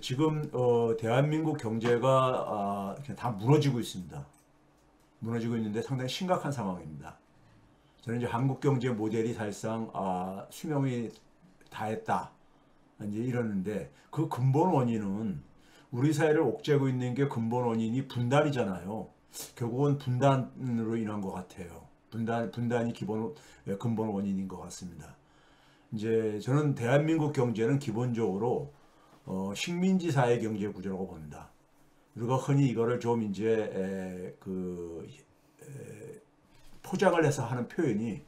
지금 대한민국 경제가 그냥 다 무너지고 있습니다. 무너지고 있는데 상당히 심각한 상황입니다. 저는 이제 한국 경제 모델이 사실상 수명이 다했다 이제 이러는데 그 근본 원인은 우리 사회를 옥죄고 있는 게 근본 원인이 분단이잖아요. 결국은 분단으로 인한 것 같아요. 분단이 근본 원인인 것 같습니다. 이제 저는 대한민국 경제는 기본적으로 식민지 사회 경제 구조라고 봅니다. 우리가 흔히 이거를 좀 이제 포장을 해서 하는 표현이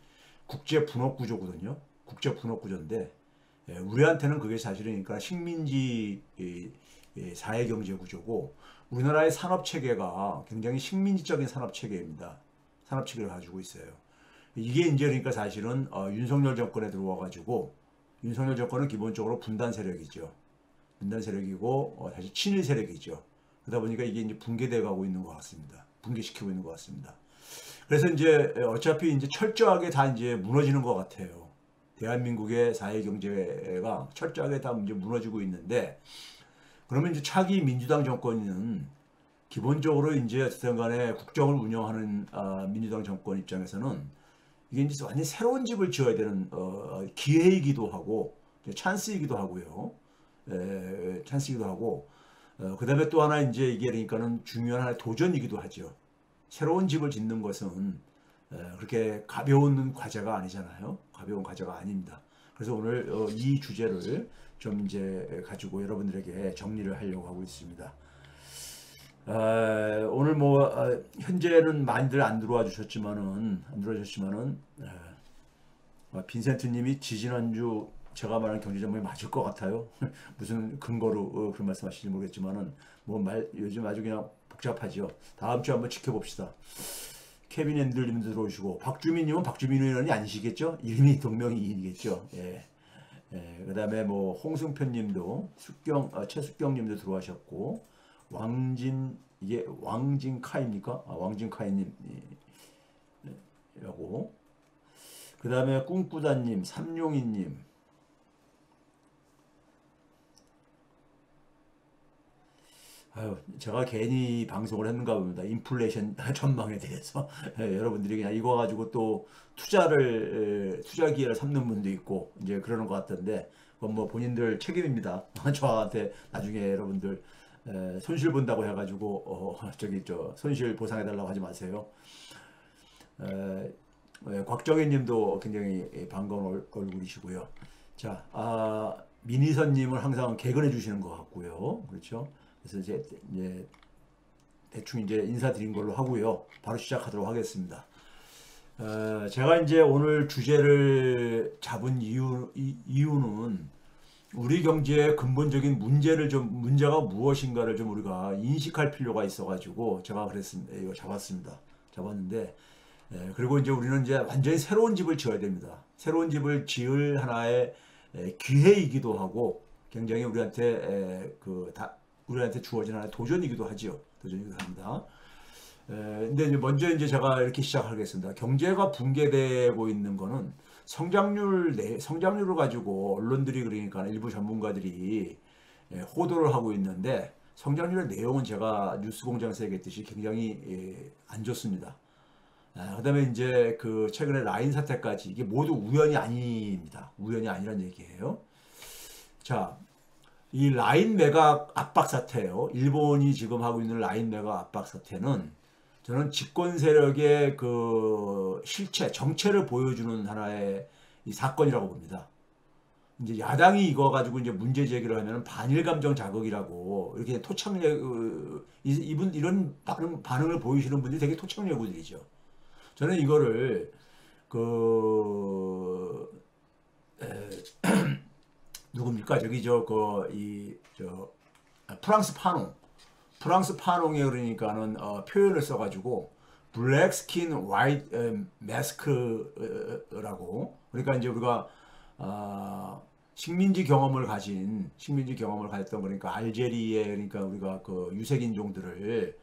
국제 분업 구조거든요. 국제 분업 구조인데 우리한테는 그게 사실이니까 식민지 사회 경제 구조고 우리나라의 산업 체계가 굉장히 식민지적인 산업 체계입니다. 산업 체계를 가지고 있어요. 이게 이제 그러니까 사실은 윤석열 정권에 들어와 가지고 윤석열 정권은 기본적으로 분단 세력이죠. 분단 세력이고 사실 친일 세력이죠. 그러다 보니까 이게 이제 붕괴돼 가고 있는 것 같습니다. 붕괴시키고 있는 것 같습니다. 그래서 이제 어차피 이제 철저하게 다 이제 무너지는 것 같아요. 대한민국의 사회 경제가 철저하게 다 이제 무너지고 있는데 그러면 이제 차기 민주당 정권은 기본적으로 이제 어쨌든 간에 국정을 운영하는 민주당 정권 입장에서는 이게 이제 완전히 새로운 집을 지어야 되는 기회이기도 하고 찬스이기도 하고요. 찬스이기도 하고 그다음에 또 하나 이제 이게 그러니까는 중요한 하나의 도전이기도 하죠. 새로운 집을 짓는 것은 그렇게 가벼운 과제가 아니잖아요. 가벼운 과제가 아닙니다. 그래서 오늘 이 주제를 좀 이제 가지고 여러분들에게 정리를 하려고 하고 있습니다. 오늘 뭐 현재는 많이들 안 들어와 주셨지만은 빈센트님이 지지난주 제가 말한 경제 전망이 맞을 것 같아요. 무슨 근거로 그런 말씀하시는지 모르겠지만은 뭐 요즘 아주 그냥 복잡하죠. 다음 주에 한번 지켜봅시다. 케빈 앤들님도 들어오시고 박주민님은 박주민 의원이 아니시겠죠? 이름이 동명이인이겠죠. 예. 그다음에 뭐 홍승표님도 최숙경님도 들어와셨고 이게 왕진카입니까? 왕진카이님이라고. 그다음에 꿈꾸다님, 삼룡이님. 제가 괜히 방송을 했는가 봅니다. 인플레이션 전망에 대해서 여러분들이 그냥 이거 가지고 또 투자 기회를 삼는 분도 있고 이제 그러는 것 같던데 그건 뭐 본인들 책임입니다. 저한테 나중에 여러분들 손실 본다고 해가지고 손실 보상해 달라고 하지 마세요. 곽정희님도 굉장히 반가운 얼굴이시고요. 자, 미니선님은 항상 개근해 주시는 것 같고요. 그렇죠? 그래서 이제 대충 이제 인사드린 걸로 하고요. 바로 시작하도록 하겠습니다. 제가 이제 오늘 주제를 잡은 이유는 우리 경제의 근본적인 문제가 무엇인가를 좀 우리가 인식할 필요가 있어가지고 제가 그랬습니다. 이거 잡았는데, 그리고 이제 우리는 이제 완전히 새로운 집을 지어야 됩니다. 새로운 집을 지을 하나의 기회이기도 하고, 굉장히 우리한테 주어진 하나의 도전이기도 하죠. 도전이기도 합니다. 근데 이제 먼저 이제 제가 이렇게 시작하겠습니다. 경제가 붕괴되고 있는 거는 성장률을 가지고 언론들이 그러니까 일부 전문가들이 호도를 하고 있는데 성장률의 내용은 제가 뉴스공장에서 얘기했듯이 굉장히 안 좋습니다. 그다음에 이제 그 최근에 라인 사태까지 이게 모두 우연이 아닙니다. 우연이 아니란 얘기예요. 자, 이 라인 매각 압박 사태예요. 일본이 지금 하고 있는 라인 매각 압박 사태는 저는 집권 세력의 그 정체를 보여주는 하나의 이 사건이라고 봅니다. 이제 야당이 이거 가지고 이제 문제 제기를 하면 반일 감정 자극이라고 이렇게 이런 반응을 보이시는 분들이 되게 토착예구들이죠. 저는 이거를 그 누굽니까? 프랑스 파농에 그러니까는 표현을 써가지고 블랙 스킨 화이트 마스크라고 그러니까 이제 우리가 식민지 경험을 가졌던 그러니까 알제리에 그러니까 우리가 그 유색인종들이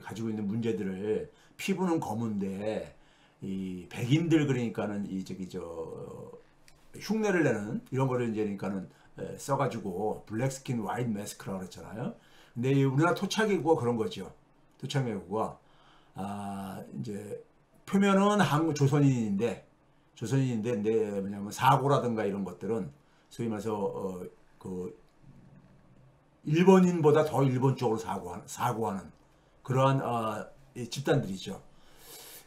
가지고 있는 문제들을 피부는 검은데 이 백인들 그러니까는 이 흉내를 내는 이런 거를 이제 그러니까는 써가지고 블랙 스킨 와이트 마스크라고 그랬잖아요. 근데 이 우리나라 토착외국어가 그런 거죠. 토착외국어가 이제 표면은 한국 조선인인데 근데 뭐냐면 사고라든가 이런 것들은 소위 말해서 그 일본인보다 더 일본 쪽으로 사고하는 그러한 이 집단들이죠.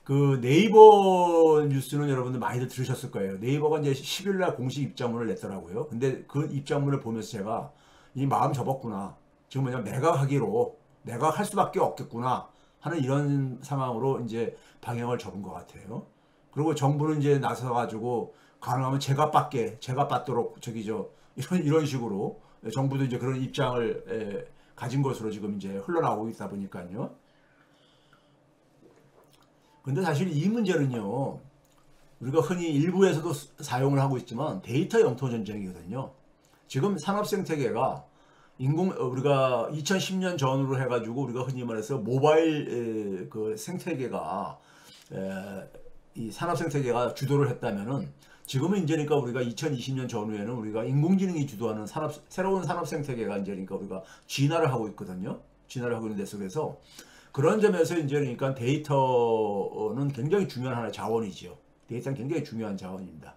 그 네이버 뉴스는 여러분들 많이들 들으셨을 거예요. 네이버가 이제 10일 날 공식 입장문을 냈더라고요. 근데 그 입장문을 보면서 제가 이 마음 접었구나. 지금 뭐냐면 내가 할 수밖에 없겠구나 하는 이런 상황으로 이제 방향을 접은 것 같아요. 그리고 정부는 이제 나서가지고 가능하면 제가 받도록 이런 식으로 정부도 이제 그런 입장을 가진 것으로 지금 이제 흘러나오고 있다 보니까요. 근데 사실 이 문제는요, 우리가 흔히 일부에서도 사용을 하고 있지만 데이터 영토 전쟁이거든요. 지금 산업 생태계가 우리가 2010년 전후로 해가지고 우리가 흔히 말해서 모바일 그 생태계가 이 산업 생태계가 주도를 했다면은 지금은 이제 그러니까 우리가 2020년 전후에는 우리가 인공지능이 주도하는 새로운 산업 생태계가 이제 그러니까 우리가 진화를 하고 있거든요. 진화를 하고 있는 데 속에서 그런 점에서 이제 그러니까 데이터는 굉장히 중요한 하나의 자원이지요. 데이터는 굉장히 중요한 자원입니다.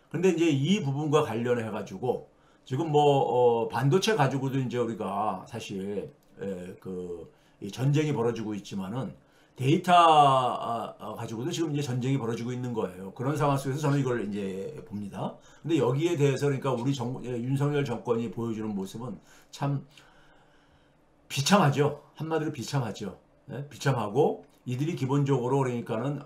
그런데 이제 이 부분과 관련해 가지고 지금 뭐 반도체 가지고도 이제 우리가 사실 이 전쟁이 벌어지고 있지만은 데이터 가지고도 지금 이제 전쟁이 벌어지고 있는 거예요. 그런 상황 속에서 저는 이걸 이제 봅니다. 근데 여기에 대해서 그러니까 우리 윤석열 정권이 보여주는 모습은 참 비참하죠. 한마디로 비참하죠. 네? 비참하고 이들이 기본적으로 그러니까는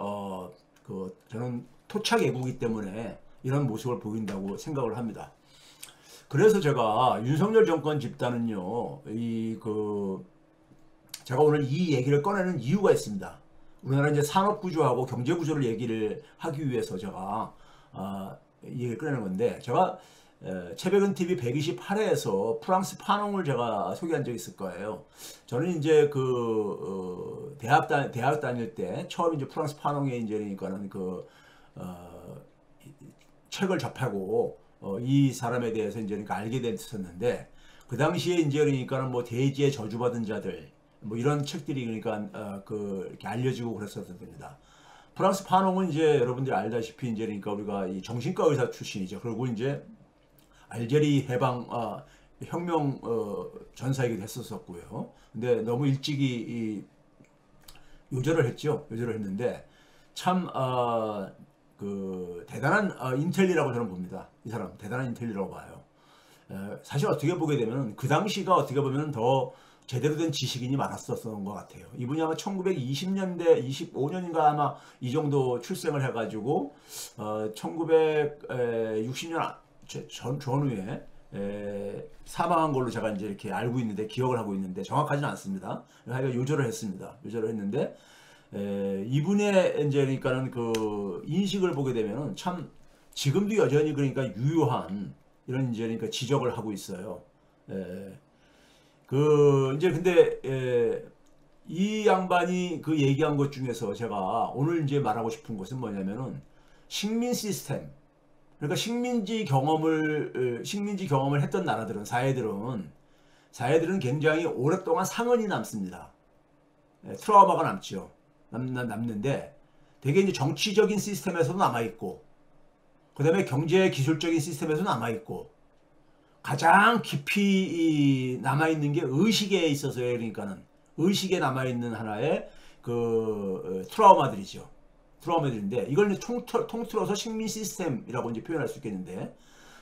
저는 토착 애국이기 때문에 이런 모습을 보인다고 생각을 합니다. 그래서 제가 윤석열 정권 집단은요, 제가 오늘 이 얘기를 꺼내는 이유가 있습니다. 우리나라 이제 산업 구조하고 경제 구조를 얘기를 하기 위해서 제가 이 얘기를 꺼내는 건데, 제가 최백은 TV 128회에서 프랑스 파농을 제가 소개한 적이 있을 거예요. 저는 이제 대학 다닐 때 처음 이제 프랑스 파농에 이제 그러니까는 책을 접하고 이 사람에 대해서 이제 그러니까 알게 됐었는데, 그 당시에 이제 그러니까는 뭐 대지에 저주받은 자들 뭐 이런 책들이 그러니까 이렇게 알려지고 그랬었던 겁니다. 프랑스 파농은 이제 여러분들이 알다시피 이제 그러니까 우리가 이 정신과 의사 출신이죠. 그리고 이제 알제리 해방 혁명 전사이기도 했었고요. 근데 너무 일찍이 요절을 했는데 참 대단한 인텔리라고 저는 봅니다. 이 사람 대단한 인텔리라고 봐요. 사실 어떻게 보게 되면 그 당시가 어떻게 보면 더 제대로 된 지식인이 많았었던 것 같아요. 이분이 아마 1920년대 25년인가 아마 이 정도 출생을 해가지고 1960년 전후에 사망한 걸로 제가 이제 이렇게 알고 있는데, 기억을 하고 있는데 정확하지는 않습니다. 하여간 요절을 했습니다. 요절을 했는데 이분의 이제 그러니까는 그 인식을 보게 되면은 참 지금도 여전히 그러니까 유효한 이런 이제 그러니까 지적을 하고 있어요. 이제 근데 이 양반이 그 얘기한 것 중에서 제가 오늘 이제 말하고 싶은 것은 뭐냐면은 식민 시스템. 그러니까 식민지 경험을 했던 나라들은 사회들은 굉장히 오랫동안 상흔이 남습니다. 트라우마가 남죠. 남는데 되게 이제 정치적인 시스템에서도 남아있고, 그 다음에 경제 기술적인 시스템에서도 남아있고, 가장 깊이 남아있는 게 의식에 있어서요. 그러니까는 의식에 남아있는 하나의 트라우마들이죠. 트라우마들인데 이걸 통틀어서 식민 시스템이라고 이제 표현할 수 있겠는데,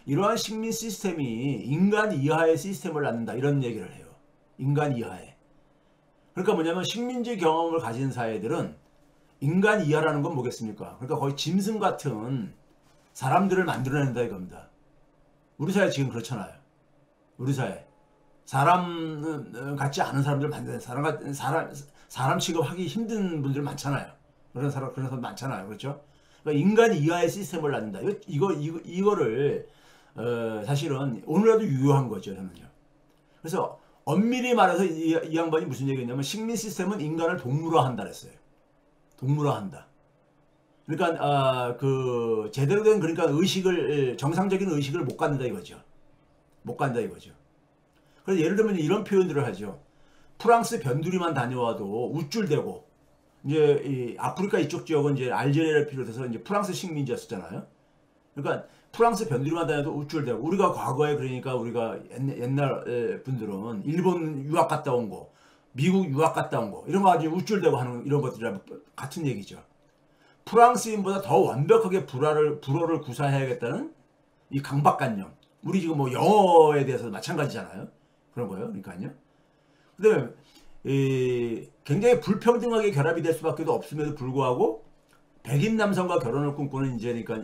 이러한 식민 시스템이 인간 이하의 시스템을 낳는다 이런 얘기를 해요. 인간 이하의. 그러니까 뭐냐면 식민지 경험을 가진 사회들은 인간 이하라는 건 뭐겠습니까? 그러니까 거의 짐승 같은 사람들을 만들어낸다 이겁니다. 우리 사회 지금 그렇잖아요. 우리 사회 사람 같지 않은 사람들 만드는 사람 취급하기 힘든 분들 많잖아요. 그런 사람 많잖아요. 그렇죠? 그러니까 인간 이하의 시스템을 낳는다. 이거를 사실은 오늘날도 유효한 거죠, 저는요. 그래서 엄밀히 말해서 이 양반이 무슨 얘기했냐면 식민 시스템은 인간을 동물화한다 그랬어요. 동물화한다. 그러니까 제대로 된 그러니까 정상적인 의식을 못 갖는다 이거죠. 못 간다 이거죠. 그래서 예를 들면 이런 표현들을 하죠. 프랑스 변두리만 다녀와도 우쭐대고, 이제 이 아프리카 이쪽 지역은 이제 알제리를 비롯해서 이제 프랑스 식민지였었잖아요. 그러니까 프랑스 변두리만 다녀도 우쭐대고, 우리가 과거에 그러니까 우리가 옛날 분들은 일본 유학 갔다 온 거, 미국 유학 갔다 온 거 이런 거 가지고 우쭐대고 하는 이런 것들이랑 같은 얘기죠. 프랑스인보다 더 완벽하게 불어를 구사해야겠다는 이 강박관념. 우리 지금 뭐 영어에 대해서 마찬가지잖아요. 그런 거예요. 그러니까요. 그다음에 굉장히 불평등하게 결합이 될 수밖에 없음에도 불구하고 백인 남성과 결혼을 꿈꾸는 이제 그러니까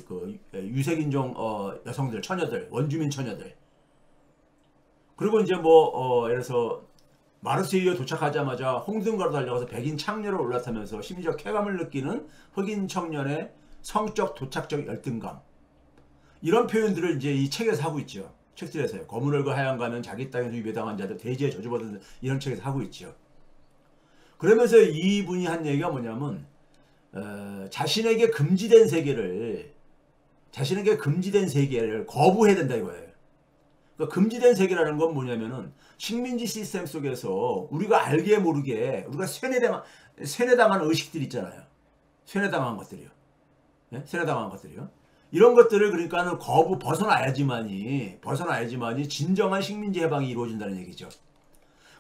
그 유색인종 여성들, 처녀들, 원주민 처녀들. 그리고 이제 뭐 예를 들어서 마르세유에 도착하자마자 홍등가로 달려가서 백인 창녀를 올라타면서 심리적 쾌감을 느끼는 흑인 청년의 성적 도착적 열등감. 이런 표현들을 이제 이 책에서 하고 있죠. 책들에서요. 검은 얼굴 하얀 가면 자기 땅에서 유배당한 자들 대지에 저주받은 이런 책에서 하고 있죠. 그러면서 이분이 한 얘기가 뭐냐면 자신에게 금지된 세계를 거부해야 된다 이거예요. 그러니까 금지된 세계라는 건 뭐냐면은 식민지 시스템 속에서 우리가 알게 모르게 우리가 세뇌당한 의식들 있잖아요. 세뇌당한 것들이요. 네? 세뇌당한 것들이요. 이런 것들을 그러니까는 벗어나야지만이 진정한 식민지 해방이 이루어진다는 얘기죠.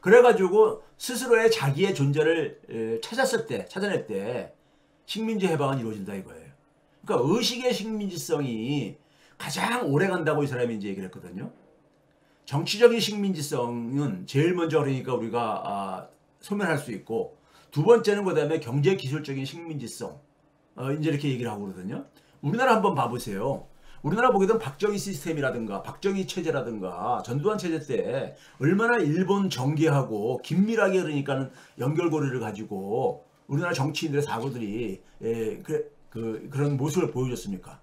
그래가지고 스스로의 자기의 존재를 찾아낼 때 식민지 해방은 이루어진다 이거예요. 그러니까 의식의 식민지성이 가장 오래 간다고 이 사람이 이제 얘기를 했거든요. 정치적인 식민지성은 제일 먼저 그러니까 우리가 소멸할 수 있고, 두 번째는 그다음에 경제 기술적인 식민지성 이제 이렇게 얘기를 하고 그러거든요. 우리나라 한번 봐보세요. 우리나라 보게 되면 박정희 시스템이라든가 박정희 체제라든가 전두환 체제 때 얼마나 일본 정계하고 긴밀하게 그러니까는 연결고리를 가지고 우리나라 정치인들의 사고들이 그런 모습을 보여줬습니까?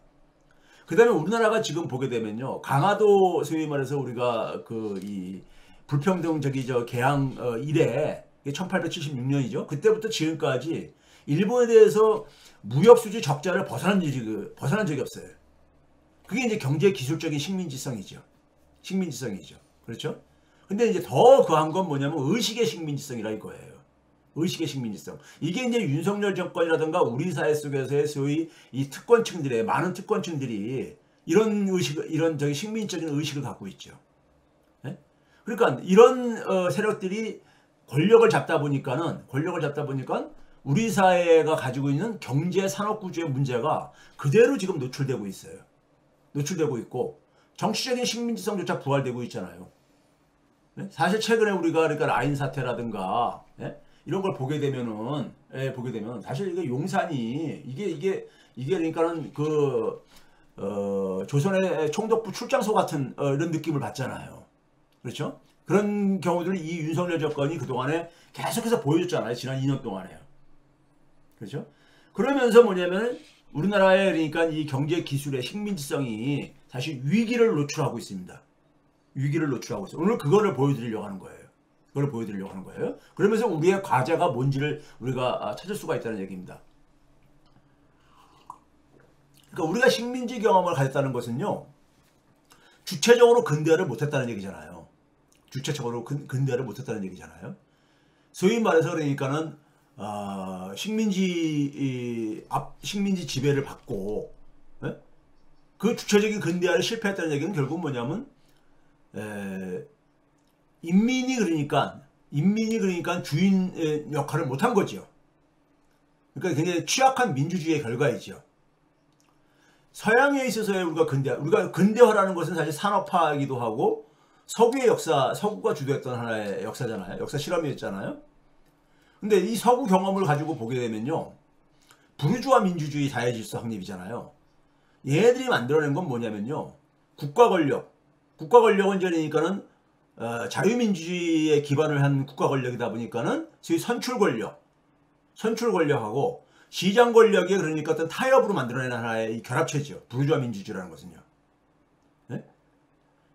그 다음에 우리나라가 지금 보게 되면요. 강화도 소위 말해서 우리가 이 불평등 개항 이래 1876년이죠. 그때부터 지금까지 일본에 대해서 무역수지 적자를 벗어난 적이 없어요. 그게 이제 경제 기술적인 식민지성이죠. 그렇죠? 근데 이제 더 그한 건 뭐냐면 의식의 식민지성이라 이거예요. 의식의 식민지성. 이게 이제 윤석열 정권이라든가 우리 사회 속에서의 소위 이 많은 특권층들이 이런 식민지적인 의식을 갖고 있죠. 네? 그러니까 이런 세력들이 권력을 잡다 보니까는 우리 사회가 가지고 있는 경제 산업 구조의 문제가 그대로 지금 노출되고 있어요. 노출되고 있고 정치적인 식민지성조차 부활되고 있잖아요. 네? 사실 최근에 우리가 그러니까 라인 사태라든가 이런 걸 보게 되면 사실 이게 용산이 이게 그러니까는 조선의 총독부 출장소 같은 이런 느낌을 받잖아요. 그렇죠? 그런 경우들을 이 윤석열 정권이 그동안에 계속해서 보여줬잖아요. 지난 2년 동안에요. 그렇죠? 그러면서 뭐냐면 우리나라의 그러니까 이 경제 기술의 식민지성이 사실 위기를 노출하고 있습니다. 오늘 그거를 보여드리려고 하는 거예요. 그러면서 우리의 과제가 뭔지를 우리가 찾을 수가 있다는 얘기입니다. 그러니까 우리가 식민지 경험을 가졌다는 것은요. 주체적으로 근대화를 못했다는 얘기잖아요. 소위 말해서 그러니까는 식민지 지배를 받고 그 주체적인 근대화를 실패했다는 얘기는 결국 뭐냐면 인민이 그러니까 주인 역할을 못한 거죠. 그러니까 굉장히 취약한 민주주의의 결과이죠. 서양에 있어서의 우리가 근대화라는 것은 사실 산업화이기도 하고 서구가 주도했던 하나의 역사잖아요. 역사 실험이었잖아요. 근데 이 서구 경험을 가지고 보게 되면요. 부르주아 민주주의 사회질서 확립이잖아요. 얘네들이 만들어낸 건 뭐냐면요. 국가 권력은 이제 그러니까는 자유민주주의에 기반을 한 국가 권력이다 보니까는 소위 선출 권력하고 시장 권력이 그러니까 어떤 타협으로 만들어낸 하나의 이 결합체죠. 부르주아 민주주의라는 것은요. 네?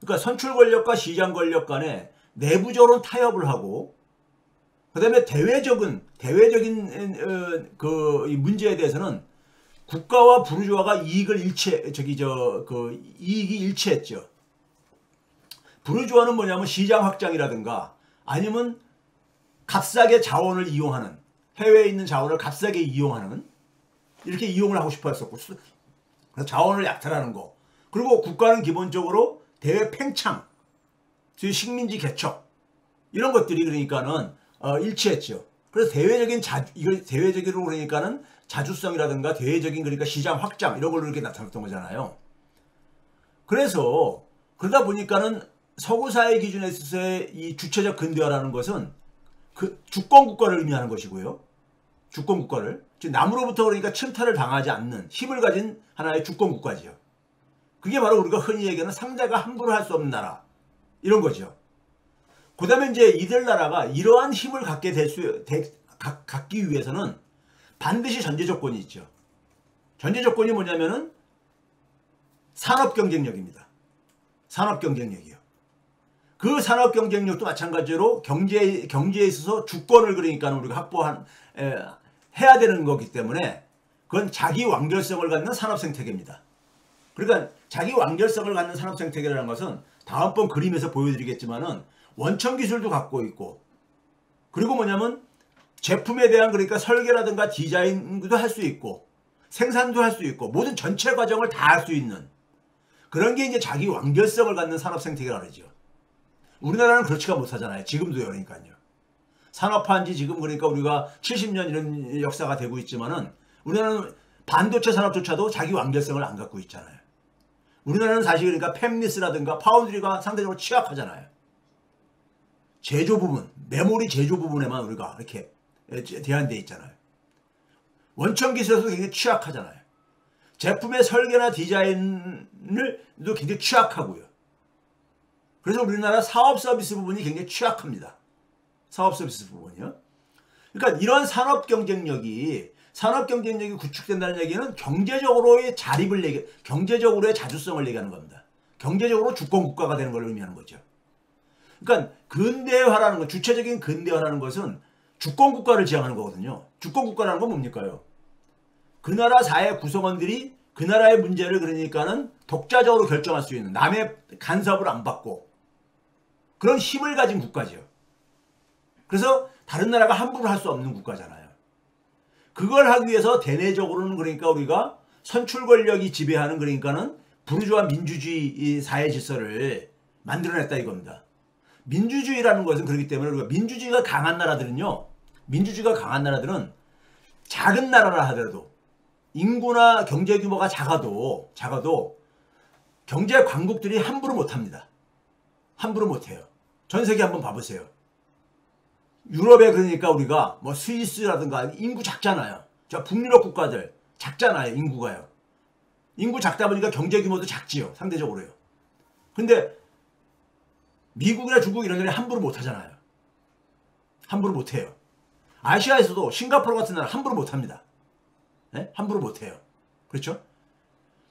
그러니까 선출 권력과 시장 권력 간에 내부적으로는 타협을 하고, 그 다음에 대외적인 이 문제에 대해서는 국가와 부르주아가 이익이 일치했죠. 부르주아는 뭐냐면 시장 확장이라든가 아니면 값싸게 자원을 이용하는, 해외에 있는 자원을 값싸게 이용하는, 이렇게 이용을 하고 싶어 했었고, 그래서 자원을 약탈하는 거. 그리고 국가는 기본적으로 대외 팽창, 소위 식민지 개척, 이런 것들이 그러니까는 일치했죠. 그래서 이걸 대외적으로 그러니까는 자주성이라든가 대외적인 그러니까 시장 확장 이런 걸로 이렇게 나타났던 거잖아요. 그래서 그러다 보니까는 서구 사회 기준에 있어서의 이 주체적 근대화라는 것은 그 주권 국가를 의미하는 것이고요. 주권 국가를, 즉 남으로부터 그러니까 침탈을 당하지 않는 힘을 가진 하나의 주권 국가지요. 그게 바로 우리가 흔히 얘기하는 상대가 함부로 할 수 없는 나라, 이런 거죠. 그 다음에 이제 이들 나라가 이러한 힘을 갖기 위해서는 반드시 전제 조건이 있죠. 전제 조건이 뭐냐면은 산업 경쟁력입니다. 산업 경쟁력이요. 그 산업 경쟁력도 마찬가지로 경제에 있어서 주권을 그러니까 우리가 해야 되는 거기 때문에 그건 자기 완결성을 갖는 산업 생태계입니다. 그러니까 자기 완결성을 갖는 산업 생태계라는 것은 다음번 그림에서 보여드리겠지만은 원천 기술도 갖고 있고, 그리고 뭐냐면 제품에 대한 그러니까 설계라든가 디자인도 할 수 있고, 생산도 할 수 있고, 모든 전체 과정을 다 할 수 있는 그런 게 이제 자기 완결성을 갖는 산업 생태계라 그러죠. 우리나라는 그렇지가 못하잖아요. 지금도요. 그러니까요. 산업화한 지 지금 그러니까 우리가 70년 이런 역사가 되고 있지만은 우리나라는 반도체 산업조차도 자기 완결성을 안 갖고 있잖아요. 우리나라는 사실 그러니까 팹리스라든가 파운드리가 상대적으로 취약하잖아요. 제조 부분, 메모리 제조 부분에만 우리가 이렇게 대한돼 있잖아요. 원천 기술에서도 굉장히 취약하잖아요. 제품의 설계나 디자인을도 굉장히 취약하고요. 그래서 우리나라 사업 서비스 부분이 굉장히 취약합니다. 사업 서비스 부분이요. 그러니까 이런 산업 경쟁력이 구축된다는 얘기는 경제적으로의 경제적으로의 자주성을 얘기하는 겁니다. 경제적으로 주권 국가가 되는 걸 의미하는 거죠. 그러니까 근대화라는 것, 주체적인 근대화라는 것은 주권 국가를 지향하는 거거든요. 주권 국가라는 건 뭡니까요? 그 나라 사회 구성원들이 그 나라의 문제를 그러니까는 독자적으로 결정할 수 있는, 남의 간섭을 안 받고 그런 힘을 가진 국가죠. 그래서 다른 나라가 함부로 할 수 없는 국가잖아요. 그걸 하기 위해서 대내적으로는 그러니까 우리가 선출 권력이 지배하는 그러니까는 부르주아 민주주의 사회 질서를 만들어냈다 이겁니다. 민주주의라는 것은 그렇기 때문에 우리가 민주주의가 강한 나라들은 작은 나라라 하더라도 인구나 경제 규모가 작아도 경제 강국들이 함부로 못합니다. 함부로 못해요. 전 세계 한번 봐보세요. 유럽에 그러니까 우리가 뭐 스위스라든가 인구 작잖아요. 저 북유럽 국가들 작잖아요. 인구가요. 인구 작다 보니까 경제 규모도 작지요. 상대적으로요. 근데 미국이나 중국 이런 데는 함부로 못하잖아요. 함부로 못해요. 아시아에서도 싱가포르 같은 나라 함부로 못합니다. 네? 함부로 못해요. 그렇죠?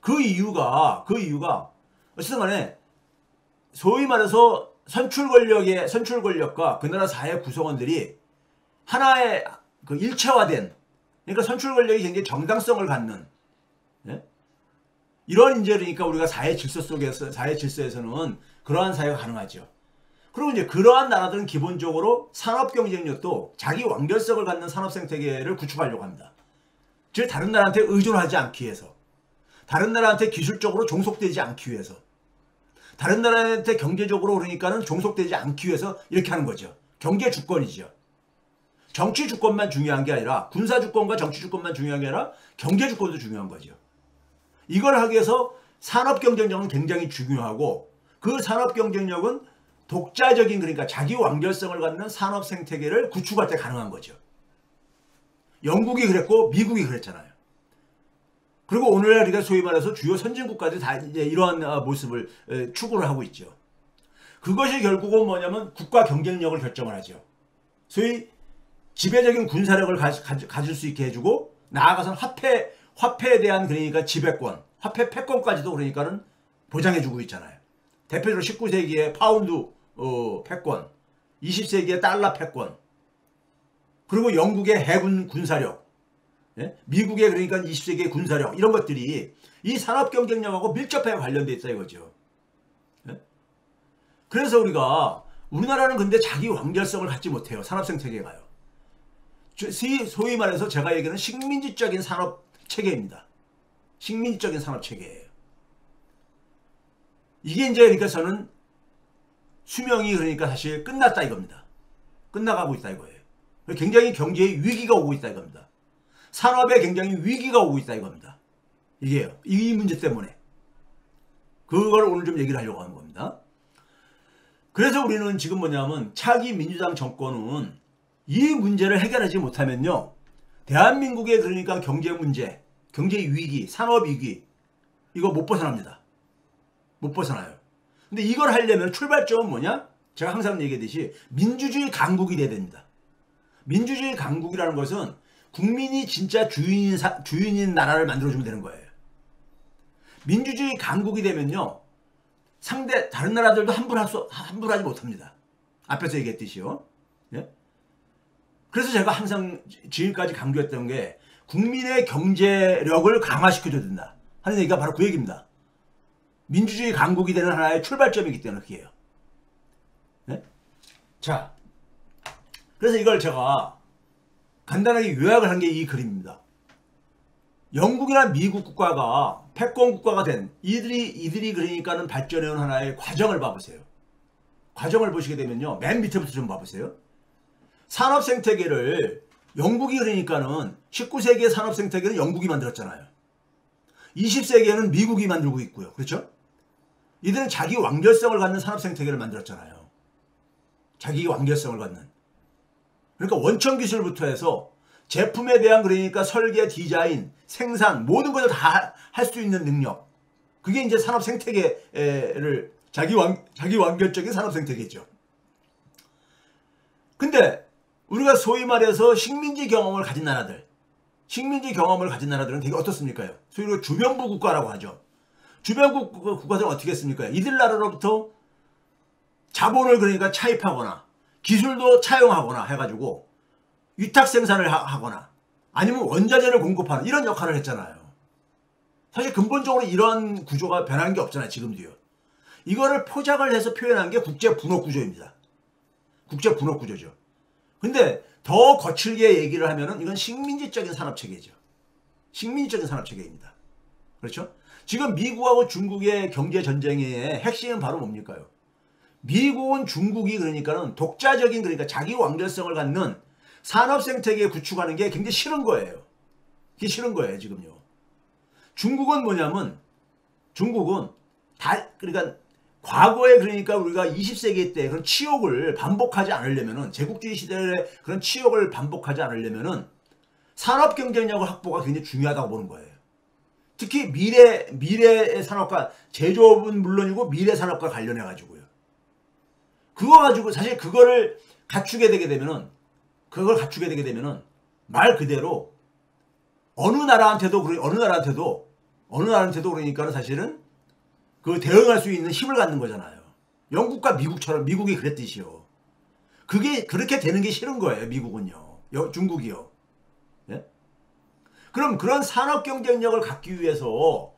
그 이유가 어쨌든 간에 소위 말해서 선출 권력과 그 나라 사회 구성원들이 하나의 그 일체화된, 그러니까 선출 권력이 굉장히 정당성을 갖는, 예? 이런 이제 그러니까 우리가 사회 질서에서는 그러한 사회가 가능하죠. 그리고 이제 그러한 나라들은 기본적으로 산업 경쟁력도 자기 완결성을 갖는 산업 생태계를 구축하려고 합니다. 즉 다른 나라한테 의존하지 않기 위해서, 다른 나라한테 기술적으로 종속되지 않기 위해서, 다른 나라한테 경제적으로 그러니까는 종속되지 않기 위해서 이렇게 하는 거죠. 경제 주권이죠. 정치 주권만 중요한 게 아니라, 군사 주권과 정치 주권만 중요한 게 아니라 경제 주권도 중요한 거죠. 이걸 하기 위해서 산업 경쟁력은 굉장히 중요하고, 그 산업 경쟁력은 독자적인, 그러니까 자기 완결성을 갖는 산업 생태계를 구축할 때 가능한 거죠. 영국이 그랬고 미국이 그랬잖아요. 그리고 오늘날 우리가 소위 말해서 주요 선진국가들이 다 이제 이러한 모습을 추구를 하고 있죠. 그것이 결국은 뭐냐면 국가 경쟁력을 결정을 하죠. 소위 지배적인 군사력을 가질 수 있게 해주고, 나아가서는 화폐에 대한 그러니까 지배권, 화폐 패권까지도 그러니까는 보장해주고 있잖아요. 대표적으로 19세기의 파운드 패권, 20세기의 달러 패권, 그리고 영국의 해군 군사력, 예? 미국의 그러니까 20세기의 군사력, 이런 것들이 이 산업 경쟁력하고 밀접하게 관련돼 있어요, 이거죠. 예? 그래서 우리나라는 근데 자기 완결성을 갖지 못해요. 산업생태계가요. 소위 말해서 제가 얘기하는 식민지적인 산업체계입니다. 식민지적인 산업체계예요. 이게 이제 그러니까 저는 수명이 그러니까 사실 끝났다 이겁니다. 끝나가고 있다 이거예요. 굉장히 경제의 위기가 오고 있다 이겁니다. 산업에 굉장히 위기가 오고 있다 이겁니다. 이게요. 이 문제 때문에. 그걸 오늘 좀 얘기를 하려고 하는 겁니다. 그래서 우리는 지금 뭐냐면 차기 민주당 정권은 이 문제를 해결하지 못하면요. 대한민국의 그러니까 경제 문제, 경제 위기, 산업 위기 이거 못 벗어납니다. 못 벗어나요. 근데 이걸 하려면 출발점은 뭐냐? 제가 항상 얘기했듯이 민주주의 강국이 돼야 됩니다. 민주주의 강국이라는 것은 국민이 진짜 주인인 나라를 만들어주면 되는 거예요. 민주주의 강국이 되면요. 다른 나라들도 함부로 하지 못합니다. 앞에서 얘기했듯이요. 예? 그래서 제가 항상 지금까지 강조했던 게 국민의 경제력을 강화시켜줘야 된다 하는 얘기가 바로 그 얘기입니다. 민주주의 강국이 되는 하나의 출발점이기 때문에 그게요. 네? 자, 그래서 이걸 제가 간단하게 요약을 한 게 이 그림입니다. 영국이나 미국 국가가 패권 국가가 된 이들이 그러니까는 발전해온 하나의 과정을 봐보세요. 과정을 보시게 되면요. 맨 밑에부터 좀 봐보세요. 산업 생태계를 영국이 그러니까는 19세기의 산업 생태계는 영국이 만들었잖아요. 20세기에는 미국이 만들고 있고요. 그렇죠? 이들은 자기 완결성을 갖는 산업 생태계를 만들었잖아요. 자기 완결성을 갖는. 그러니까 원천 기술부터 해서 제품에 대한 그러니까 설계, 디자인, 생산 모든 것을 다 할 수 있는 능력. 그게 이제 산업 생태계를 자기 완결적인 산업 생태계죠. 근데 우리가 소위 말해서 식민지 경험을 가진 나라들은 되게 어떻습니까? 소위 우리가 주변부 국가라고 하죠. 주변부 국가들은 어떻게 했습니까? 이들 나라로부터 자본을 그러니까 차입하거나 기술도 차용하거나 해가지고 위탁 생산을 하거나 아니면 원자재를 공급하는 이런 역할을 했잖아요. 사실 근본적으로 이런 구조가 변한 게 없잖아요. 지금도요. 이거를 포장을 해서 표현한 게 국제분업구조입니다. 국제분업구조죠. 근데 더 거칠게 얘기를 하면은 이건 식민지적인 산업체계죠. 식민지적인 산업체계입니다. 그렇죠? 지금 미국하고 중국의 경제전쟁의 핵심은 바로 뭡니까요? 미국은 중국이 그러니까는 독자적인 그러니까 자기 완결성을 갖는 산업 생태계 구축하는 게 굉장히 싫은 거예요. 그게 싫은 거예요, 지금요. 중국은 뭐냐면 그러니까 과거에 그러니까 우리가 20세기 때 그런 치욕을 반복하지 않으려면은 제국주의 시대의 그런 치욕을 반복하지 않으려면은 산업 경쟁력을 확보가 굉장히 중요하다고 보는 거예요. 특히 미래의 산업과 제조업은 물론이고 미래 산업과 관련해 가지고요. 그거 가지고 사실 그걸 갖추게 되게 되면은 말 그대로 어느 나라한테도 그러니까는 사실은 그 대응할 수 있는 힘을 갖는 거잖아요. 영국과 미국처럼 미국이 그랬듯이요. 그게 그렇게 되는 게 싫은 거예요. 미국은요. 중국이요. 예? 그럼 그런 산업 경쟁력을 갖기 위해서는요.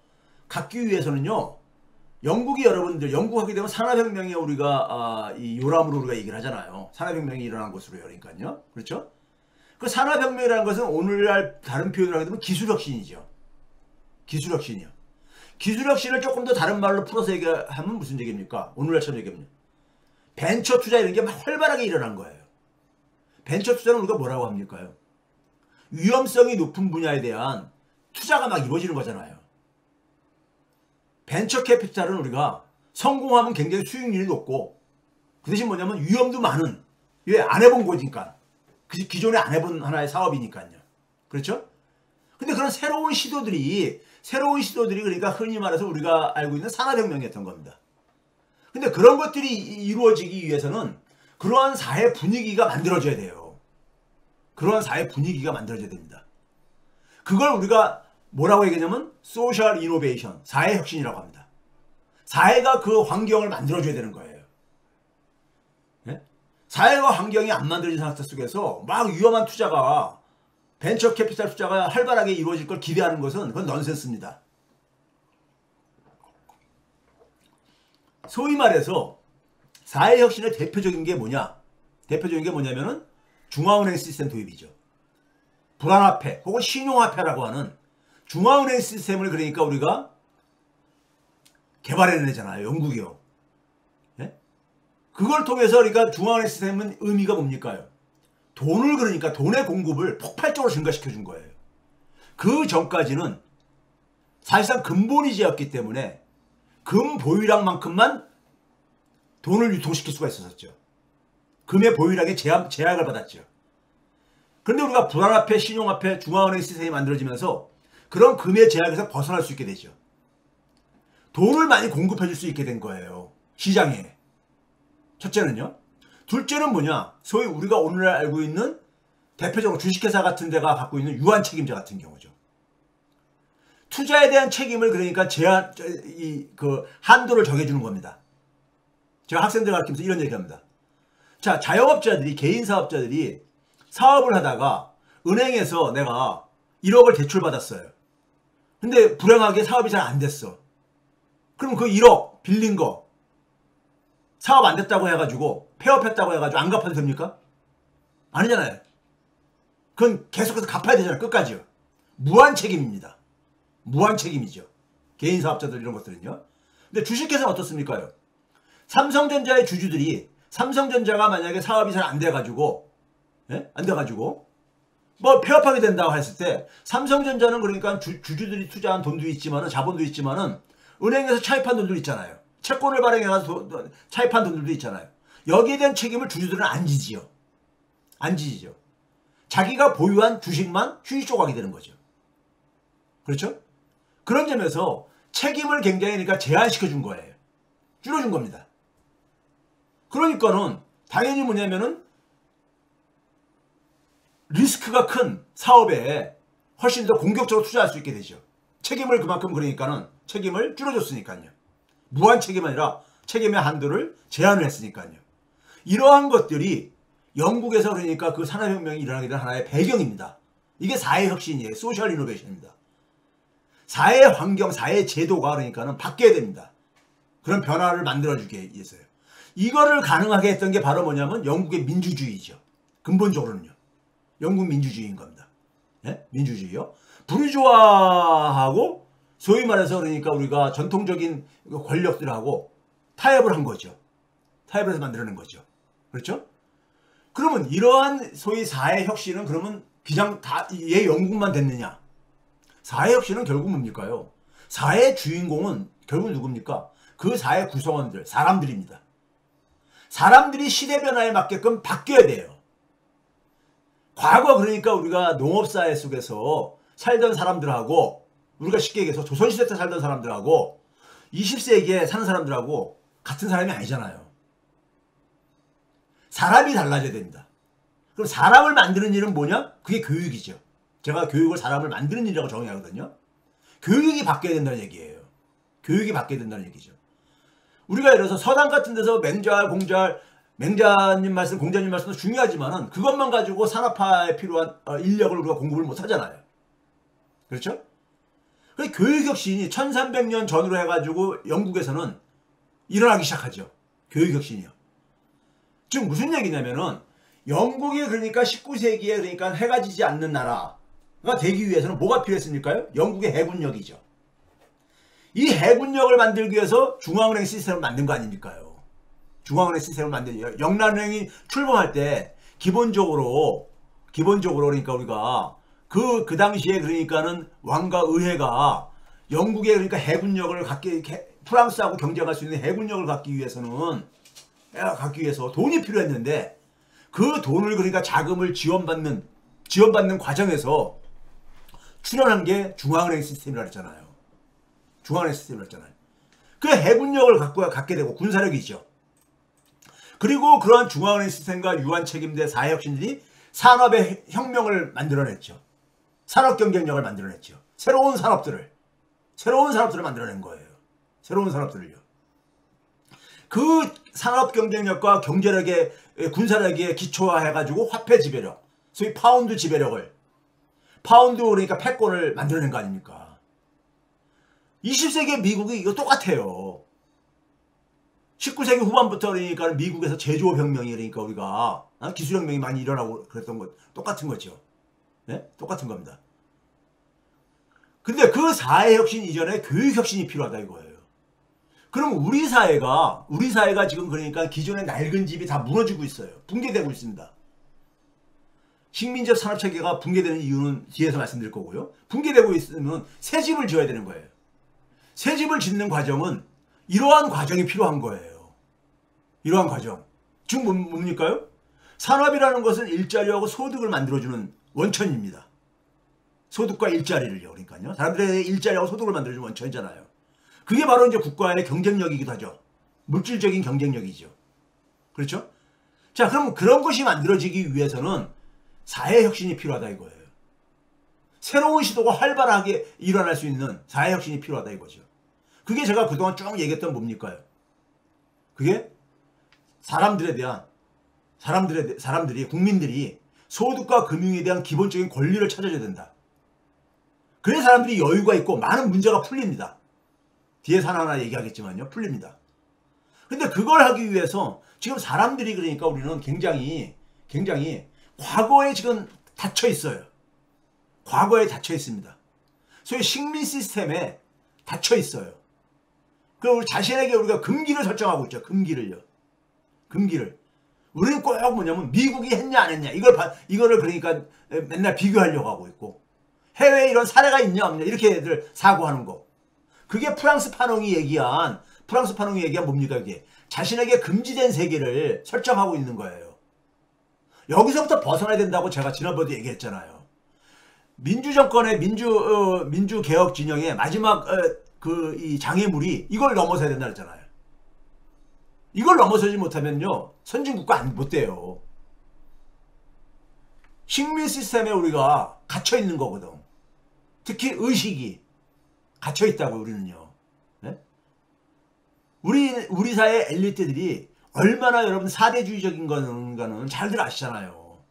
영국이 여러분들 영국 하게 되면 산업혁명에 우리가 이 요람으로 우리가 얘기를 하잖아요. 산업혁명이 일어난 것으로요. 그러니까요. 그렇죠? 그 산업혁명이라는 것은 오늘날 다른 표현으로 하게 되면 기술혁신이죠. 기술혁신이요. 기술혁신을 조금 더 다른 말로 풀어서 얘기하면 무슨 얘기입니까? 오늘날처럼 얘기하면 벤처 투자 이런 게 막 활발하게 일어난 거예요. 벤처 투자는 우리가 뭐라고 합니까요? 위험성이 높은 분야에 대한 투자가 막 이루어지는 거잖아요. 벤처 캐피탈은 우리가 성공하면 굉장히 수익률이 높고 그 대신 뭐냐면 위험도 많은 왜 안 해본 거니까 기존에 안 해본 하나의 사업이니까요. 그렇죠? 근데 그런 새로운 시도들이 그러니까 흔히 말해서 우리가 알고 있는 산업혁명이었던 겁니다. 근데 그런 것들이 이루어지기 위해서는 그러한 사회 분위기가 만들어져야 돼요. 그러한 사회 분위기가 만들어져야 됩니다. 그걸 우리가 뭐라고 얘기하냐면 소셜 이노베이션, 사회혁신이라고 합니다. 사회가 그 환경을 만들어줘야 되는 거예요. 네? 사회가 환경이 안 만들어진 상태 속에서 막 위험한 투자가 벤처 캐피탈 투자가 활발하게 이루어질 걸 기대하는 것은 그건 넌센스입니다. 소위 말해서 사회혁신의 대표적인 게 뭐냐? 대표적인 게 뭐냐면은 중앙은행 시스템 도입이죠. 불안화폐 혹은 신용화폐라고 하는 중앙은행 시스템을 그러니까 우리가 개발해내잖아요. 영국이요. 예? 그걸 통해서 그러니까 중앙은행 시스템은 의미가 뭡니까요? 돈을 그러니까 돈의 공급을 폭발적으로 증가시켜 준 거예요. 그 전까지는 사실상 금본위제였기 때문에 금 보유량만큼만 돈을 유통시킬 수가 있었죠. 금의 보유량에 제약을 받았죠. 그런데 우리가 불안화폐, 신용화폐, 중앙은행 시스템이 만들어지면서 그런 금의 제약에서 벗어날 수 있게 되죠. 돈을 많이 공급해 줄 수 있게 된 거예요. 시장에. 첫째는요. 둘째는 뭐냐. 소위 우리가 오늘날 알고 있는 대표적으로 주식회사 같은 데가 갖고 있는 유한 책임자 같은 경우죠. 투자에 대한 책임을 그러니까 한도를 정해주는 겁니다. 제가 학생들 가르치면서 이런 얘기합니다. 자, 자영업자들이, 개인 사업자들이 사업을 하다가 은행에서 내가 1억을 대출받았어요. 근데 불행하게 사업이 잘 안 됐어. 그럼 그 1억 빌린 거 사업 안 됐다고 해가지고 폐업했다고 해가지고 안 갚아도 됩니까? 아니잖아요. 그건 계속해서 갚아야 되잖아요. 끝까지요. 무한 책임입니다. 무한 책임이죠. 개인 사업자들 이런 것들은요. 근데 주식회사는 어떻습니까요? 삼성전자의 주주들이 삼성전자가 만약에 사업이 잘 안 돼가지고 안 돼가지고 뭐 폐업하게 된다고 했을 때 삼성전자는 그러니까 주주들이 투자한 돈도 있지만은 자본도 있지만은 은행에서 차입한 돈도 있잖아요. 채권을 발행해서 차입한 돈들도 있잖아요. 여기에 대한 책임을 주주들은 안 지지요. 안 지지죠. 자기가 보유한 주식만 휴지 조각이 되는 거죠. 그렇죠? 그런 점에서 책임을 굉장히 그러니까 제한시켜 준 거예요. 줄여준 겁니다. 그러니까는 당연히 뭐냐면은 리스크가 큰 사업에 훨씬 더 공격적으로 투자할 수 있게 되죠. 책임을 그만큼 그러니까는 책임을 줄여줬으니까요. 무한 책임이 아니라 책임의 한도를 제한을 했으니까요. 이러한 것들이 영국에서 그러니까 그 산업혁명이 일어나게 된 하나의 배경입니다. 이게 사회혁신이에요. 소셜 이노베이션입니다. 사회 환경, 사회 제도가 그러니까는 바뀌어야 됩니다. 그런 변화를 만들어주기 위해서요. 이거를 가능하게 했던 게 바로 뭐냐면 영국의 민주주의죠. 근본적으로는요. 영국 민주주의인 겁니다. 예? 민주주의요. 부르주아하고 소위 말해서 그러니까 우리가 전통적인 권력들하고 타협을 한 거죠. 타협을 해서 만들어낸 거죠. 그렇죠? 그러면 이러한 소위 사회혁신은 그러면 그냥 다 얘 영국만 됐느냐? 사회혁신은 결국 뭡니까요? 사회 주인공은 결국 누굽니까? 그 사회 구성원들, 사람들입니다. 사람들이 시대 변화에 맞게끔 바뀌어야 돼요. 과거 그러니까 우리가 농업사회 속에서 살던 사람들하고 우리가 쉽게 얘기해서 조선시대 때 살던 사람들하고 20세기에 사는 사람들하고 같은 사람이 아니잖아요. 사람이 달라져야 됩니다. 그럼 사람을 만드는 일은 뭐냐? 그게 교육이죠. 제가 교육을 사람을 만드는 일이라고 정의하거든요. 교육이 바뀌어야 된다는 얘기예요. 교육이 바뀌어야 된다는 얘기죠. 우리가 예를 들어서 서당 같은 데서 맹자할, 공자할, 맹자님 말씀, 공자님 말씀도 중요하지만은 그것만 가지고 산업화에 필요한 인력을 우리가 공급을 못 하잖아요. 그렇죠? 교육혁신이 1300년 전으로 해가지고 영국에서는 일어나기 시작하죠. 교육혁신이요. 지금 무슨 얘기냐면은 영국이 그러니까 19세기에 그러니까 해가 지지 않는 나라가 되기 위해서는 뭐가 필요했습니까요? 영국의 해군력이죠. 이 해군력을 만들기 위해서 중앙은행 시스템을 만든 거 아닙니까요? 중앙은행 시스템을 만든 영란은행이 출범할 때 기본적으로 그러니까 우리가 그 당시에 그러니까는 왕과 의회가 영국의 그러니까 해군력을 프랑스하고 경쟁할 수 있는 해군력을 갖기 위해서 돈이 필요했는데 그 돈을 그러니까 자금을 지원받는 과정에서 출현한 게 중앙은행 시스템이라 했잖아요. 중앙은행 시스템이라 했잖아요. 그 해군력을 갖게 되고 군사력이죠. 그리고 그러한 중앙은행 시스템과 유한 책임대 사회혁신들이 산업의 혁명을 만들어냈죠. 산업 경쟁력을 만들어냈죠. 새로운 산업들을 만들어낸 거예요. 새로운 산업들을요. 그 산업 경쟁력과 경제력의 군사력에 기초화해가지고 화폐 지배력, 소위 파운드 지배력을, 파운드 그러니까 패권을 만들어낸 거 아닙니까? 20세기의 미국이 이거 똑같아요. 19세기 후반부터 그러니까 미국에서 제조업혁명이 그러니까 우리가 기술혁명이 많이 일어나고 그랬던 것 똑같은 거죠. 네? 똑같은 겁니다. 근데 그 사회혁신 이전에 교육혁신이 필요하다 이거예요. 그럼 우리 사회가 지금 그러니까 기존의 낡은 집이 다 무너지고 있어요. 붕괴되고 있습니다. 식민지업 산업체계가 붕괴되는 이유는 뒤에서 말씀드릴 거고요. 붕괴되고 있으면 새 집을 지어야 되는 거예요. 새 집을 짓는 과정은 이러한 과정이 필요한 거예요. 이러한 과정. 즉 뭡니까요? 산업이라는 것은 일자리하고 소득을 만들어주는 원천입니다. 소득과 일자리를요. 그러니까요. 사람들의 일자리하고 소득을 만들어주는 원천이잖아요. 그게 바로 이제 국가의 경쟁력이기도 하죠. 물질적인 경쟁력이죠. 그렇죠? 자, 그럼 그런 것이 만들어지기 위해서는 사회혁신이 필요하다 이거예요. 새로운 시도가 활발하게 일어날 수 있는 사회혁신이 필요하다 이거죠. 그게 제가 그동안 쭉 얘기했던 뭡니까요? 그게 국민들이 소득과 금융에 대한 기본적인 권리를 찾아줘야 된다. 그래야 사람들이 여유가 있고 많은 문제가 풀립니다. 뒤에서 하나하나 얘기하겠지만요. 풀립니다. 근데 그걸 하기 위해서 지금 사람들이 그러니까 우리는 굉장히 과거에 지금 닫혀 있어요. 과거에 닫혀 있습니다. 소위 식민 시스템에 닫혀 있어요. 그럼 우리 자신에게 우리가 금기를 설정하고 있죠. 금기를요. 금기를. 우리는 꼭 뭐냐면 미국이 했냐 안 했냐 이거를 그러니까 맨날 비교하려고 하고 있고 해외에 이런 사례가 있냐 없냐 이렇게 애들 사고하는 거. 그게 프랑스 파농이 얘기한 뭡니까 이게 자신에게 금지된 세계를 설정하고 있는 거예요. 여기서부터 벗어나야 된다고 제가 지난번에도 얘기했잖아요. 민주정권의 민주개혁 진영의 마지막 이 장애물이 이걸 넘어서야 된다 그랬잖아요. 이걸 넘어서지 못하면요 선진국가 못 돼요. 식민 시스템에 우리가 갇혀 있는 거거든. 특히 의식이 갇혀 있다고 우리는요. 네? 우리 사회 엘리트들이 얼마나 여러분 사대주의적인 건가는 잘들 아시잖아요.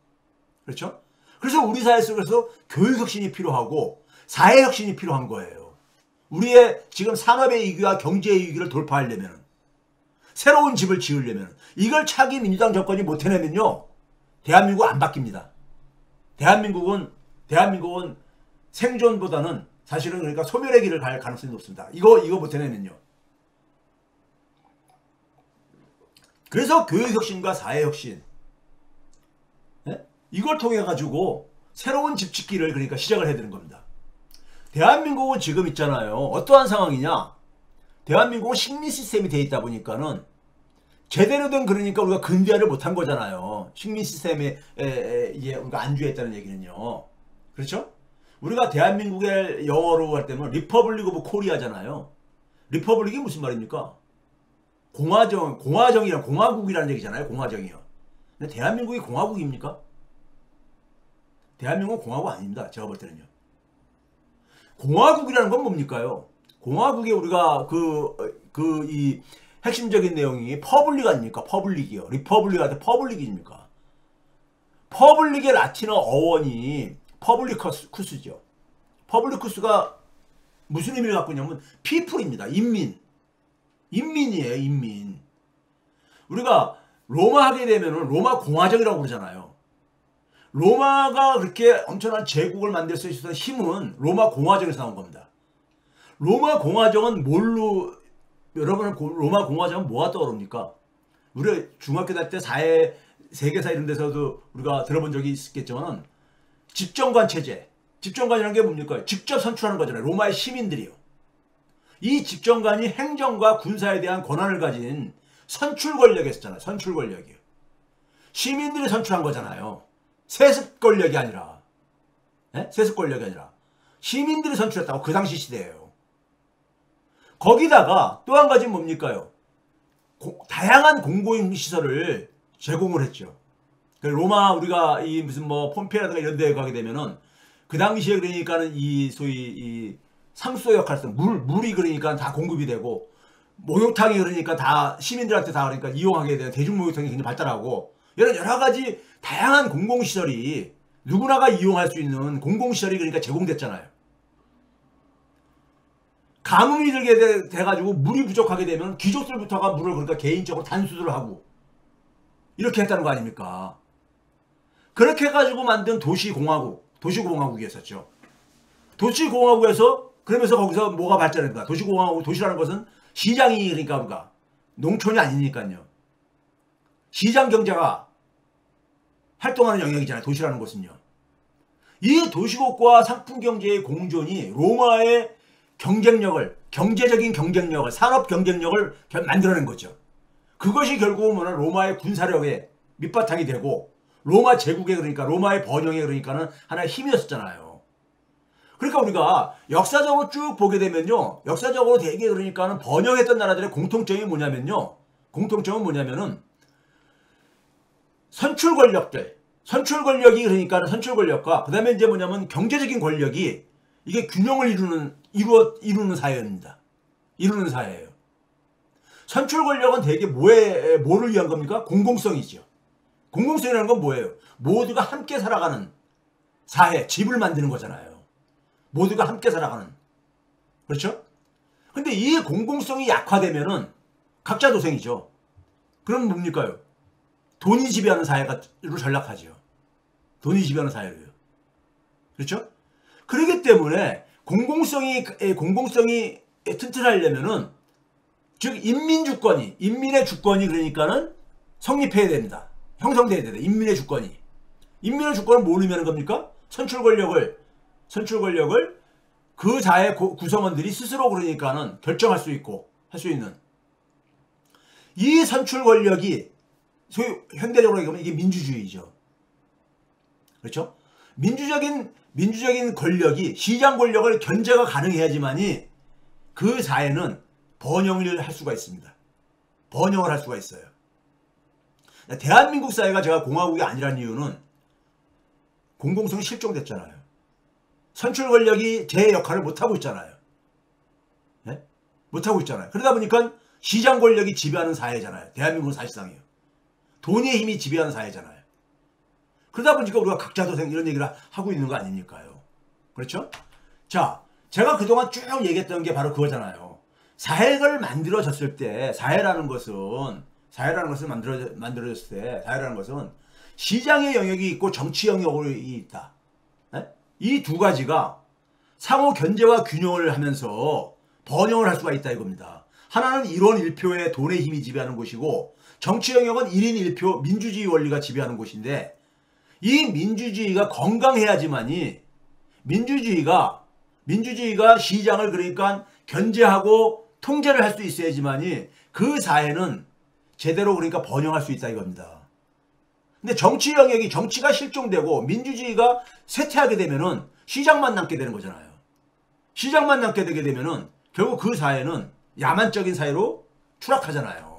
그렇죠? 그래서 우리 사회 속에서 교육혁신이 필요하고 사회혁신이 필요한 거예요. 우리의 지금 산업의 위기와 경제의 위기를 돌파하려면 새로운 집을 지으려면 이걸 차기 민주당 정권이 못 해내면요 대한민국 안 바뀝니다. 대한민국은 생존보다는 사실은 그러니까 소멸의 길을 갈 가능성이 높습니다. 이거 못 해내면요. 그래서 교육혁신과 사회혁신 네? 이걸 통해 가지고 새로운 집 짓기를 그러니까 시작을 해야 되는 겁니다. 대한민국은 지금 있잖아요. 어떠한 상황이냐? 대한민국은 식민 시스템이 돼 있다 보니까는 제대로 된 그러니까 우리가 근대화를 못한 거잖아요. 식민 시스템에 이게 우리가 안주했다는 얘기는요. 그렇죠? 우리가 대한민국의 영어로 할 때는 리퍼블릭 오브 코리아잖아요. 리퍼블릭이 무슨 말입니까? 공화정이란 공화국이라는 얘기잖아요. 공화정이요. 근데 대한민국이 공화국입니까? 대한민국은 공화국 아닙니다. 제가 볼 때는요. 공화국이라는 건 뭡니까요? 공화국에 우리가 이 핵심적인 내용이 퍼블릭 아닙니까? 퍼블릭이요. 리퍼블릭한테 퍼블릭입니까? 퍼블릭의 라틴어 어원이 퍼블리쿠스죠. 퍼블리쿠스가 무슨 의미를 갖고 있냐면 피플입니다. 인민이에요. 인민. 우리가 로마 하게 되면은 로마 공화정이라고 그러잖아요. 로마가 그렇게 엄청난 제국을 만들 수 있었던 힘은 로마 공화정에서 나온 겁니다. 로마 공화정은 여러분은 로마 공화정은 뭐가 떠오릅니까? 우리가 중학교 다닐 때 세계사 이런 데서도 우리가 들어본 적이 있겠지만 집정관 체제. 집정관이라는 게 뭡니까? 직접 선출하는 거잖아요. 로마의 시민들이요. 이 집정관이 행정과 군사에 대한 권한을 가진 선출 권력이 있었잖아요. 선출 권력이요. 시민들이 선출한 거잖아요. 세습 권력이 아니라. 네? 세습 권력이 아니라. 시민들이 선출했다고 그 당시 시대예요. 거기다가 또 한 가지 뭡니까요? 다양한 공공시설을 제공을 했죠. 로마 우리가 이 무슨 뭐 폼페이라든가 이런 데 가게 되면은 그 당시에 그러니까는 이 소위 이 상수도 역할을 했던 물이 그러니까 다 공급이 되고 목욕탕이 그러니까 다 시민들한테 다 그러니까 이용하게 되는 대중목욕탕이 굉장히 발달하고 여러 가지 다양한 공공시설이 누구나가 이용할 수 있는 공공시설이 그러니까 제공됐잖아요. 가뭄이 들게 돼가지고 물이 부족하게 되면 귀족들부터가 물을 그러니까 개인적으로 단수를 하고 이렇게 했다는 거 아닙니까? 그렇게 해가지고 만든 도시공화국이었었죠. 도시공화국에서 그러면서 거기서 뭐가 발전했다. 도시공화국, 도시라는 것은 시장이 그러니까 우리가 농촌이 아니니까요. 시장 경제가 활동하는 영역이잖아요. 도시라는 것은요. 이 도시국과 상품 경제의 공존이 로마의 경쟁력을, 경제적인 경쟁력을, 산업 경쟁력을 만들어낸 거죠. 그것이 결국은 뭐냐, 로마의 군사력의 밑바탕이 되고 로마 제국의 그러니까 로마의 번영의 그러니까는 하나의 힘이었잖아요. 그러니까 우리가 역사적으로 쭉 보게 되면요, 역사적으로 되게 그러니까는 번영했던 나라들의 공통점이 뭐냐면요, 공통점은 뭐냐면은 선출 권력이 그러니까 선출 권력과 그 다음에 이제 뭐냐면 경제적인 권력이 이게 균형을 이루는 사회입니다. 이루는 사회예요. 선출 권력은 대개 뭐를 위한 겁니까? 공공성이죠. 공공성이라는 건 뭐예요? 모두가 함께 살아가는 사회, 집을 만드는 거잖아요. 모두가 함께 살아가는. 그렇죠? 근데 이 공공성이 약화되면은 각자 도생이죠. 그럼 뭡니까요? 돈이 지배하는 사회로 전락하죠. 돈이 지배하는 사회로요. 그렇죠? 그렇기 때문에 공공성이 튼튼하려면은 즉 인민의 주권이 그러니까는 성립해야 됩니다. 형성돼야 돼요. 인민의 주권은 뭘 의미하는 겁니까? 선출 권력을 그 사회 구성원들이 스스로 그러니까는 결정할 수 있고 할 수 있는 이 선출 권력이 소위 현대적으로 얘기하면 이게 민주주의죠. 그렇죠? 민주적인 권력이 시장 권력을 견제가 가능해야지만이 그 사회는 번영을 할 수가 있습니다. 번영을 할 수가 있어요. 대한민국 사회가 제가 공화국이 아니라는 이유는 공공성이 실종됐잖아요. 선출 권력이 제 역할을 못하고 있잖아요. 네? 못하고 있잖아요. 그러다 보니까 시장 권력이 지배하는 사회잖아요. 대한민국은 사실상이에요. 돈의 힘이 지배하는 사회잖아요. 그러다 보니까 우리가 각자 도생 이런 얘기를 하고 있는 거 아닙니까요? 그렇죠? 자, 제가 그동안 쭉 얘기했던 게 바로 그거잖아요. 사회를 만들어졌을 때 사회라는 것은 만들어졌을 때 사회라는 것은 시장의 영역이 있고 정치 영역이 있다. 네? 이 두 가지가 상호 견제와 균형을 하면서 번영을 할 수가 있다 이겁니다. 하나는 1원 1표의 돈의 힘이 지배하는 곳이고 정치 영역은 1인 1표 민주주의 원리가 지배하는 곳인데 이 민주주의가 건강해야지만이 민주주의가 시장을 그러니까 견제하고 통제를 할 수 있어야지만이 그 사회는 제대로 그러니까 번영할 수 있다 이겁니다. 근데 정치 영역이 정치가 실종되고 민주주의가 쇠퇴하게 되면은 시장만 남게 되는 거잖아요. 시장만 남게 되게 되면은 결국 그 사회는 야만적인 사회로 추락하잖아요.